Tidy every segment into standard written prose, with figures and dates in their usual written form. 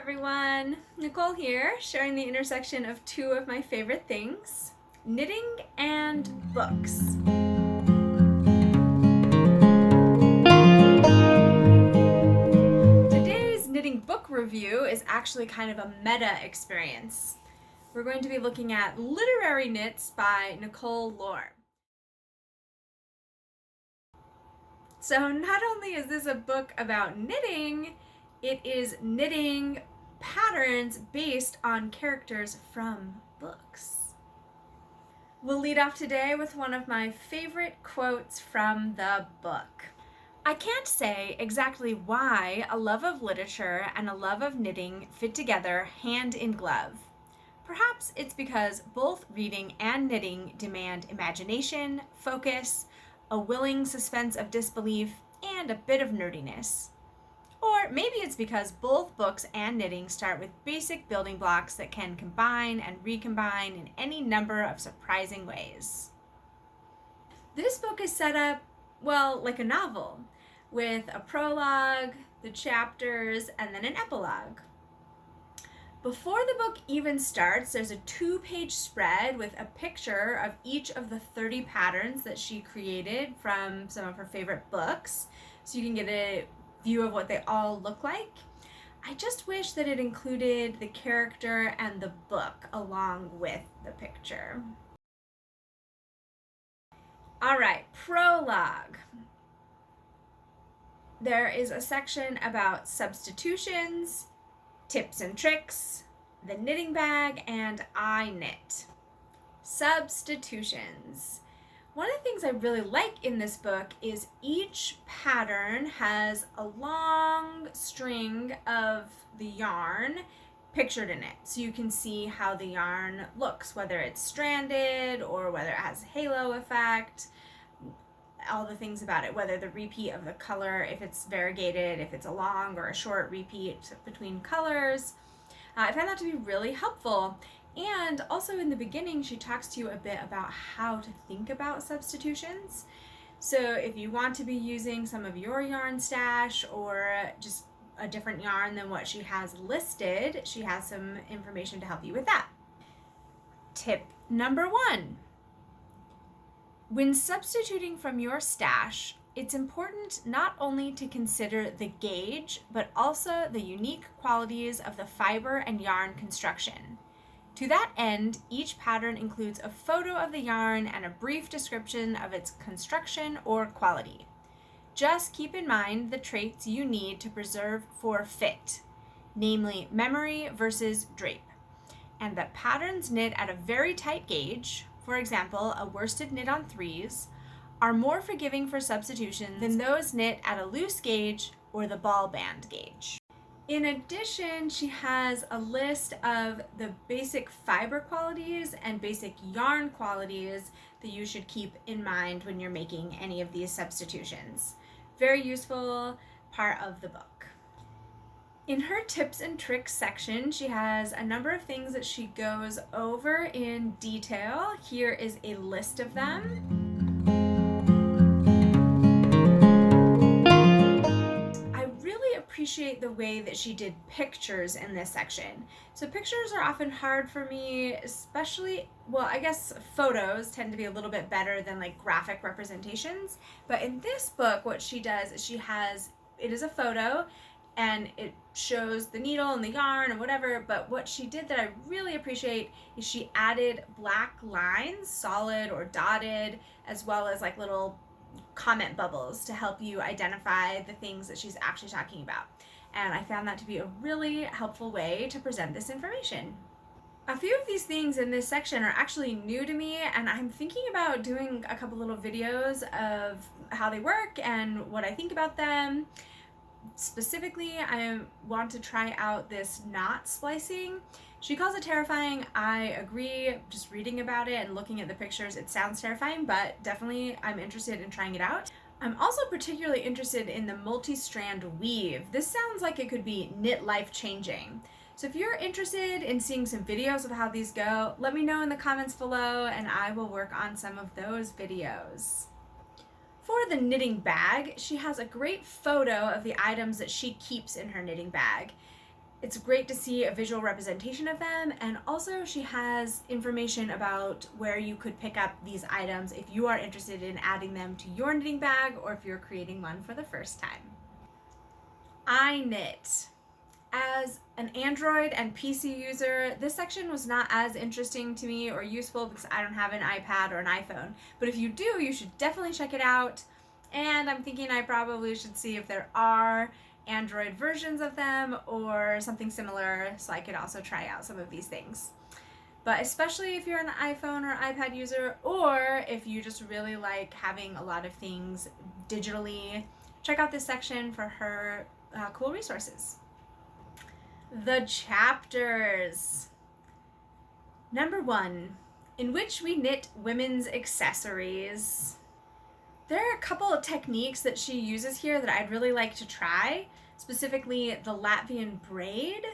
everyone! Nicole here, sharing the intersection of two of my favorite things, knitting and books. Today's knitting book review is actually kind of a meta experience. We're going to be looking at Literary Knits by Nikol Lohr. So not only is this a book about knitting, it is knitting patterns based on characters from books. We'll lead off today with one of my favorite quotes from the book. I can't say exactly why a love of literature and a love of knitting fit together hand in glove. Perhaps it's because both reading and knitting demand imagination, focus, a willing suspense of disbelief, and a bit of nerdiness. Or maybe it's because both books and knitting start with basic building blocks that can combine and recombine in any number of surprising ways. This book is set up, well, like a novel, with a prologue, the chapters, and then an epilogue. Before the book even starts, there's a 2-page spread with a picture of each of the 30 patterns that she created from some of her favorite books, so you can get a view of what they all look like. I just wish that it included the character and the book along with the picture. All right, prologue. There is a section about substitutions, tips and tricks, the knitting bag, and iKnit. Substitutions. One of the things I really like in this book is each pattern has a long string of the yarn pictured in it. So you can see how the yarn looks, whether it's stranded or whether it has a halo effect, all the things about it, whether the repeat of the color, if it's variegated, if it's a long or a short repeat between colors. I find that to be really helpful. And also in the beginning, she talks to you a bit about how to think about substitutions. So if you want to be using some of your yarn stash or just a different yarn than what she has listed, she has some information to help you with that. Tip number 1. When substituting from your stash, it's important not only to consider the gauge, but also the unique qualities of the fiber and yarn construction. To that end, each pattern includes a photo of the yarn and a brief description of its construction or quality. Just keep in mind the traits you need to preserve for fit, namely memory versus drape, and that patterns knit at a very tight gauge, for example, a worsted knit on 3s, are more forgiving for substitutions than those knit at a loose gauge or the ball band gauge. In addition, she has a list of the basic fiber qualities and basic yarn qualities that you should keep in mind when you're making any of these substitutions. Very useful part of the book. In her tips and tricks section, she has a number of things that she goes over in detail. Here is a list of them. Appreciate the way that she did pictures in this section. So pictures are often hard for me, especially, well, I guess photos tend to be a little bit better than like graphic representations. But in this book, what she does is it is a photo and it shows the needle and the yarn and whatever, but what she did that I really appreciate is she added black lines, solid or dotted, as well as like little comment bubbles to help you identify the things that she's actually talking about. And I found that to be a really helpful way to present this information. A few of these things in this section are actually new to me, and I'm thinking about doing a couple little videos of how they work and what I think about them. Specifically, I want to try out this knot splicing. She calls it terrifying. I agree. Just reading about it and looking at the pictures, it sounds terrifying, but definitely I'm interested in trying it out. I'm also particularly interested in the multi-strand weave. This sounds like it could be knit life-changing. So if you're interested in seeing some videos of how these go, let me know in the comments below and I will work on some of those videos. For the knitting bag, she has a great photo of the items that she keeps in her knitting bag. It's great to see a visual representation of them, and also she has information about where you could pick up these items if you are interested in adding them to your knitting bag or if you're creating one for the first time. iKnit. As an Android and PC user, this section was not as interesting to me or useful because I don't have an iPad or an iPhone. But if you do, you should definitely check it out. And I'm thinking I probably should see if there are Android versions of them or something similar, so I could also try out some of these things. But especially if you're an iPhone or iPad user, or if you just really like having a lot of things digitally, check out this section for her cool resources. The chapters. Number 1, in which we knit women's accessories. There are a couple of techniques that she uses here that I'd really like to try, specifically the Latvian braid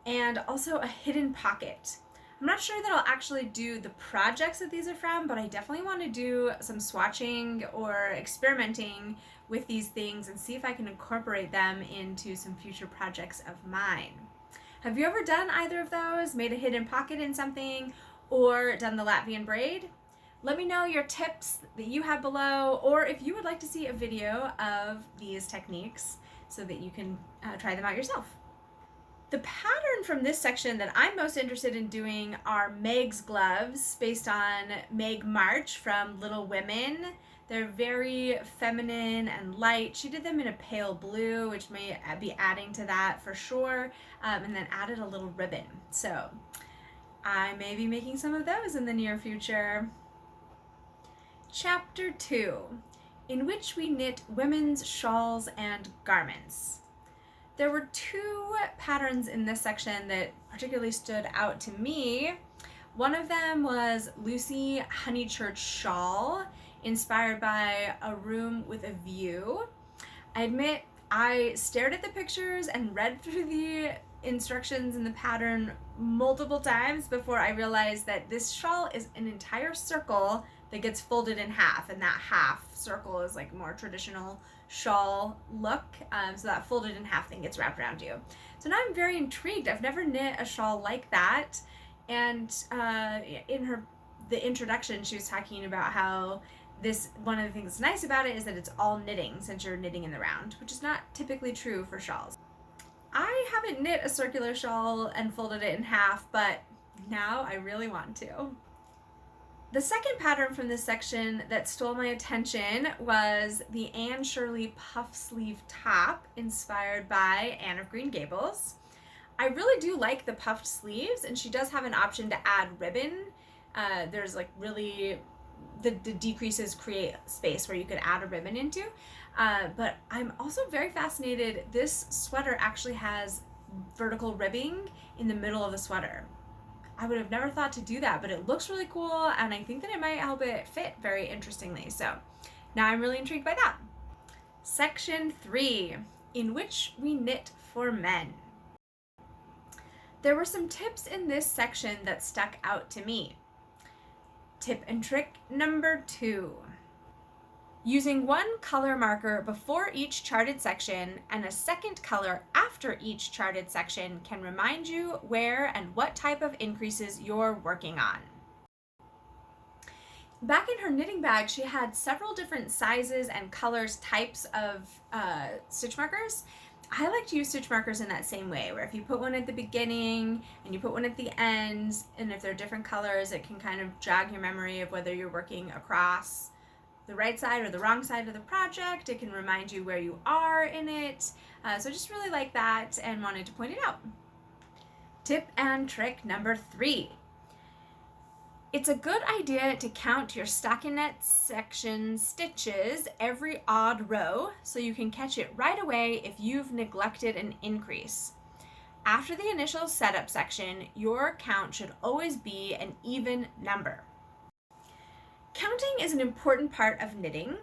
and also a hidden pocket. I'm not sure that I'll actually do the projects that these are from, but I definitely want to do some swatching or experimenting with these things and see if I can incorporate them into some future projects of mine. Have you ever done either of those, made a hidden pocket in something, or done the Latvian braid? Let me know your tips that you have below, or if you would like to see a video of these techniques so that you can try them out yourself. The pattern from this section that I'm most interested in doing are Meg's gloves, based on Meg March from Little Women. They're very feminine and light. She did them in a pale blue, which may be adding to that for sure, and then added a little ribbon. So I may be making some of those in the near future. Chapter 2, in which we knit women's shawls and garments. There were 2 patterns in this section that particularly stood out to me. One of them was Lucy Honeychurch shawl, inspired by A Room with a View. I admit I stared at the pictures and read through the instructions in the pattern multiple times before I realized that this shawl is an entire circle that gets folded in half, and that half circle is like more traditional shawl look, so that folded in half thing gets wrapped around you. So now I'm very intrigued. I've never knit a shawl like that, and in the introduction she was talking about how one of the things that's nice about it is that it's all knitting, since you're knitting in the round, which is not typically true for shawls. I haven't knit a circular shawl and folded it in half, but now I really want to. The second pattern from this section that stole my attention was the Anne Shirley puff sleeve top, inspired by Anne of Green Gables. I really do like the puffed sleeves, and she does have an option to add ribbon. There's like really, the decreases create space where you could add a ribbon into. But I'm also very fascinated. This sweater actually has vertical ribbing in the middle of the sweater. I would have never thought to do that, but it looks really cool, and I think that it might help it fit very interestingly. So now I'm really intrigued by that. Section 3, in which we knit for men. There were some tips in this section that stuck out to me. Tip and trick number 2. Using one color marker before each charted section and a second color after each charted section can remind you where and what type of increases you're working on. Back in her knitting bag, she had several different sizes and colors, types of stitch markers. I like to use stitch markers in that same way, where if you put one at the beginning and you put one at the end, and if they're different colors, it can kind of jog your memory of whether you're working across the right side or the wrong side of the project. It can remind you where you are in it. So I just really like that and wanted to point it out. Tip and trick number 3. It's a good idea to count your stockinette section stitches every odd row so you can catch it right away if you've neglected an increase. After the initial setup section, your count should always be an even number. Counting is an important part of knitting,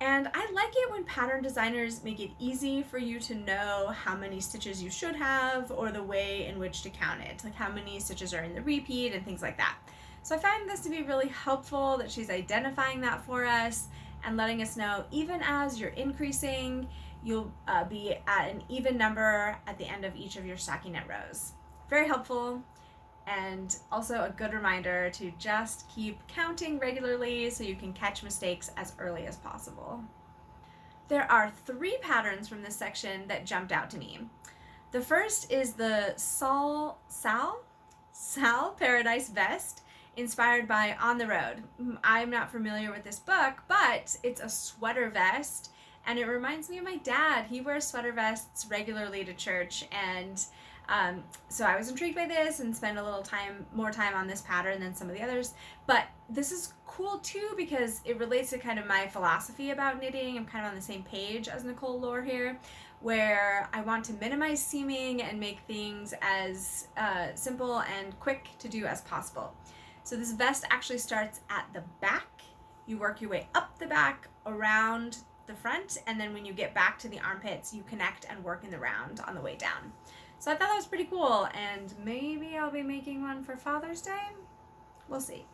and I like it when pattern designers make it easy for you to know how many stitches you should have or the way in which to count it, like how many stitches are in the repeat and things like that. So I find this to be really helpful that she's identifying that for us and letting us know even as you're increasing, you'll be at an even number at the end of each of your stockinette rows. Very helpful, and also a good reminder to just keep counting regularly so you can catch mistakes as early as possible. There are 3 patterns from this section that jumped out to me. The first is the Sal Paradise Vest, inspired by On the Road. I'm not familiar with this book, but it's a sweater vest, and it reminds me of my dad. He wears sweater vests regularly to church, and so I was intrigued by this and spent a little more time on this pattern than some of the others. But this is cool too because it relates to kind of my philosophy about knitting. I'm kind of on the same page as Nikol Lohr here, where I want to minimize seaming and make things as simple and quick to do as possible. So this vest actually starts at the back. You work your way up the back, around the front, and then when you get back to the armpits, you connect and work in the round on the way down. So I thought that was pretty cool, and maybe I'll be making one for Father's Day. We'll see.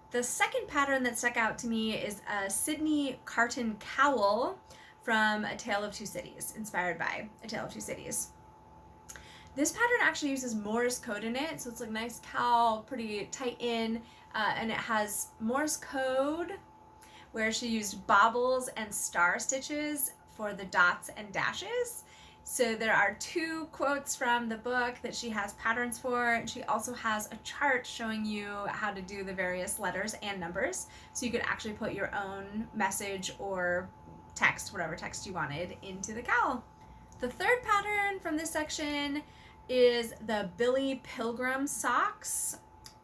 The second pattern that stuck out to me is a Sydney Carton cowl from A Tale of Two Cities, inspired by A Tale of Two Cities. This pattern actually uses Morse code in it, so it's like a nice cowl, pretty tight in, and it has Morse code where she used bobbles and star stitches for the dots and dashes. So there are 2 quotes from the book that she has patterns for, and she also has a chart showing you how to do the various letters and numbers, so you could actually put your own message or text, whatever text you wanted, into the cowl. The third pattern from this section is the Billy Pilgrim socks,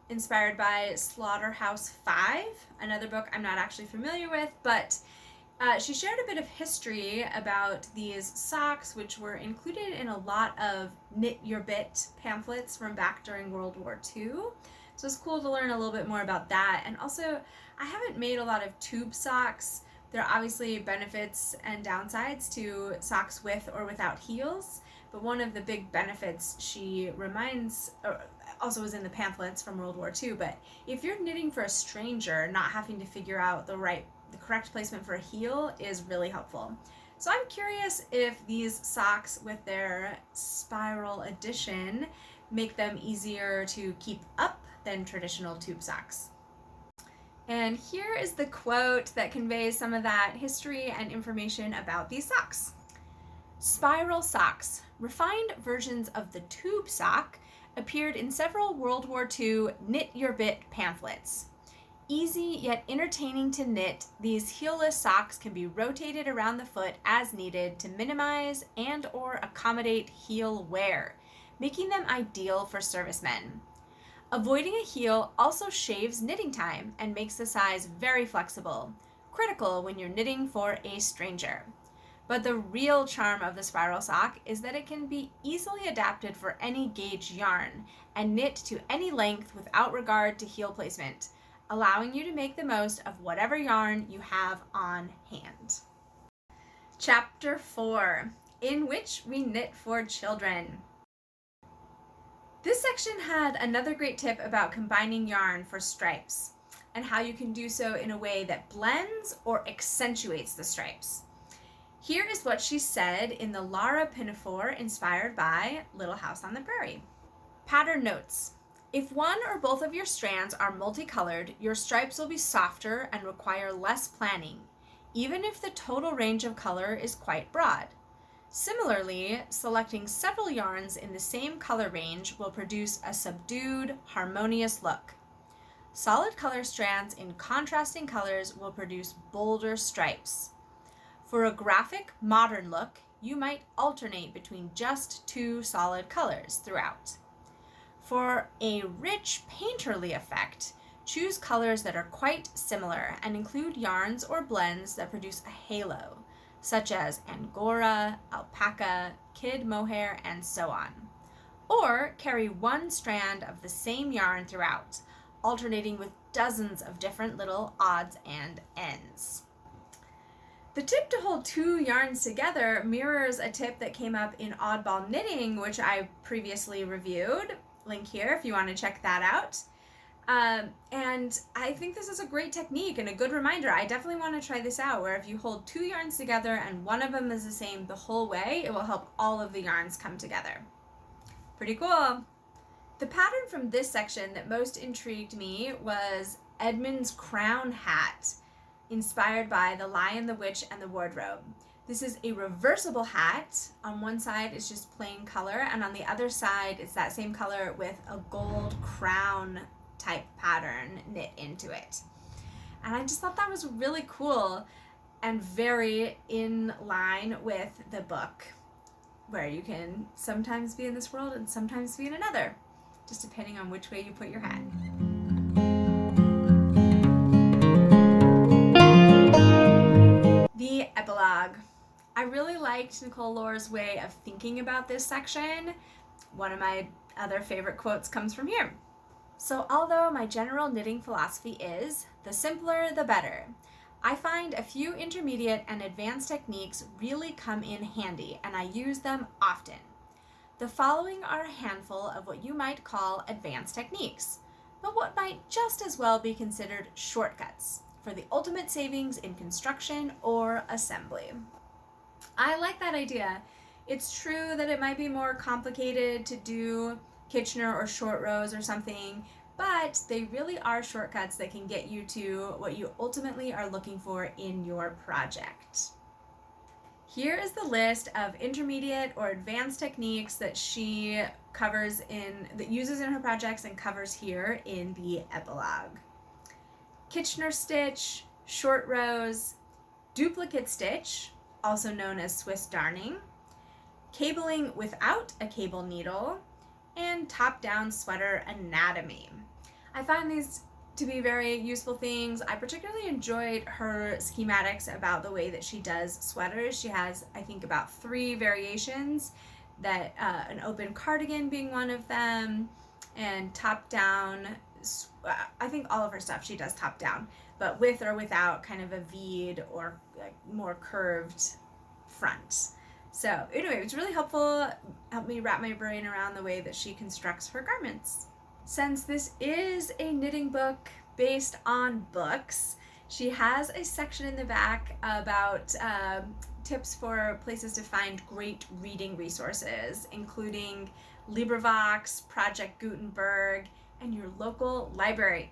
inspired by Slaughterhouse-Five, another book I'm not actually familiar with, but she shared a bit of history about these socks, which were included in a lot of Knit Your Bit pamphlets from back during World War II. So it's cool to learn a little bit more about that. And also, I haven't made a lot of tube socks. There are obviously benefits and downsides to socks with or without heels, but one of the big benefits she reminds, also was in the pamphlets from World War II, but if you're knitting for a stranger, not having to figure out the correct placement for a heel is really helpful. So I'm curious if these socks with their spiral addition make them easier to keep up than traditional tube socks. And here is the quote that conveys some of that history and information about these socks. Spiral socks, refined versions of the tube sock, appeared in several World War II Knit Your Bit pamphlets. Easy yet entertaining to knit, these heelless socks can be rotated around the foot as needed to minimize and/or accommodate heel wear, making them ideal for servicemen. Avoiding a heel also shaves knitting time and makes the size very flexible, critical when you're knitting for a stranger. But the real charm of the spiral sock is that it can be easily adapted for any gauge yarn and knit to any length without regard to heel placement, allowing you to make the most of whatever yarn you have on hand. Chapter 4, in which we knit for children. This section had another great tip about combining yarn for stripes and how you can do so in a way that blends or accentuates the stripes. Here is what she said in the Lara Pinafore inspired by Little House on the Prairie. Pattern notes. If one or both of your strands are multicolored, your stripes will be softer and require less planning, even if the total range of color is quite broad. Similarly, selecting several yarns in the same color range will produce a subdued, harmonious look. Solid color strands in contrasting colors will produce bolder stripes. For a graphic, modern look, you might alternate between just 2 solid colors throughout. For a rich, painterly effect, choose colors that are quite similar and include yarns or blends that produce a halo, such as Angora, alpaca, kid mohair, and so on. Or carry one strand of the same yarn throughout, alternating with dozens of different little odds and ends. The tip to hold 2 yarns together mirrors a tip that came up in Oddball Knitting, which I previously reviewed. Link here if you want to check that out. And I think this is a great technique and a good reminder. I definitely want to try this out, where if you hold 2 yarns together and one of them is the same the whole way, it will help all of the yarns come together. Pretty cool. The pattern from this section that most intrigued me was Edmund's crown hat, inspired by The Lion, the Witch, and the Wardrobe. This is a reversible hat. On one side it's just plain color, and on the other side it's that same color with a gold crown type pattern knit into it. And I just thought that was really cool and very in line with the book, where you can sometimes be in this world and sometimes be in another, just depending on which way you put your hat. The epilogue. I really liked Nikol Lohr's way of thinking about this section. One of my other favorite quotes comes from here. So although my general knitting philosophy is, the simpler the better, I find a few intermediate and advanced techniques really come in handy, and I use them often. The following are a handful of what you might call advanced techniques, but what might just as well be considered shortcuts for the ultimate savings in construction or assembly. I like that idea. It's true that it might be more complicated to do Kitchener or short rows or something, but they really are shortcuts that can get you to what you ultimately are looking for in your project. Here is the list of intermediate or advanced techniques that she uses in her projects and covers here in the epilogue. Kitchener stitch, short rows, duplicate stitch, also known as Swiss darning, cabling without a cable needle, and top-down sweater anatomy. I find these to be very useful things. I particularly enjoyed her schematics about the way that she does sweaters. She has, I think, about 3 variations, that an open cardigan being one of them, and top-down. I think all of her stuff she does top-down, but with or without kind of a V'd or like more curved front. So anyway, it's really helpful, helped me wrap my brain around the way that she constructs her garments. Since this is a knitting book based on books, she has a section in the back about tips for places to find great reading resources, including LibriVox, Project Gutenberg, and your local library.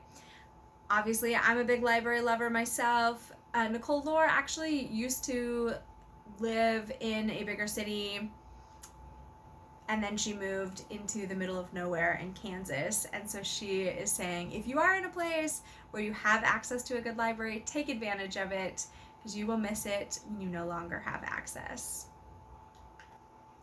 Obviously, I'm a big library lover myself. Nikol Lohr actually used to live in a bigger city, and then she moved into the middle of nowhere in Kansas. And so she is saying, if you are in a place where you have access to a good library, take advantage of it, because you will miss it when you no longer have access.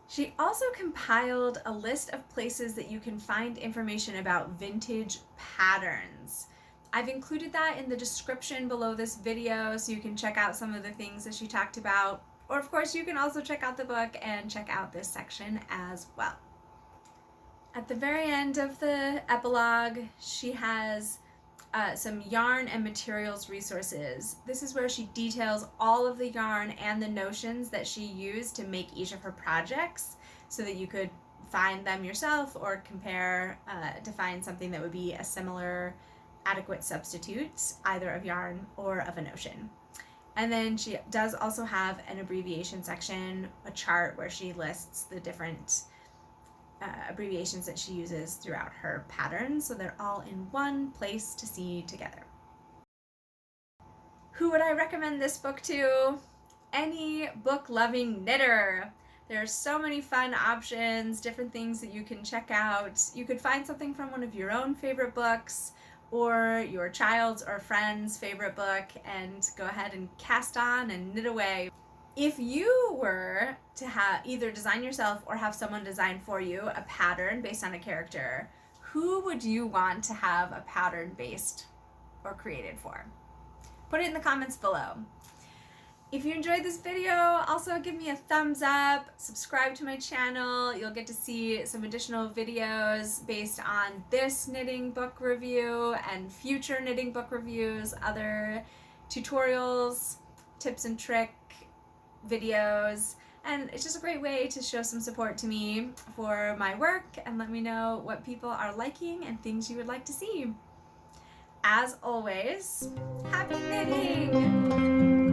She also compiled a list of places that you can find information about vintage patterns. I've included that in the description below this video, so you can check out some of the things that she talked about. Or of course, you can also check out the book and check out this section as well. At the very end of the epilogue, she has some yarn and materials resources. This is where she details all of the yarn and the notions that she used to make each of her projects, so that you could find them yourself or compare to find something that would be a similar adequate substitute, either of yarn or of a notion. And then she does also have an abbreviation section, a chart where she lists the different abbreviations that she uses throughout her patterns, so they're all in one place to see together. Who would I recommend this book to? Any book-loving knitter. There are so many fun options, different things that you can check out. You could find something from one of your own favorite books, or your child's or friend's favorite book, and go ahead and cast on and knit away. If you were to either design yourself or have someone design for you a pattern based on a character, who would you want to have a pattern based or created for? Put it in the comments below. If you enjoyed this video, also give me a thumbs up, subscribe to my channel. You'll get to see some additional videos based on this knitting book review and future knitting book reviews, other tutorials, tips and trick videos, and it's just a great way to show some support to me for my work and let me know what people are liking and things you would like to see. as always, happy knitting!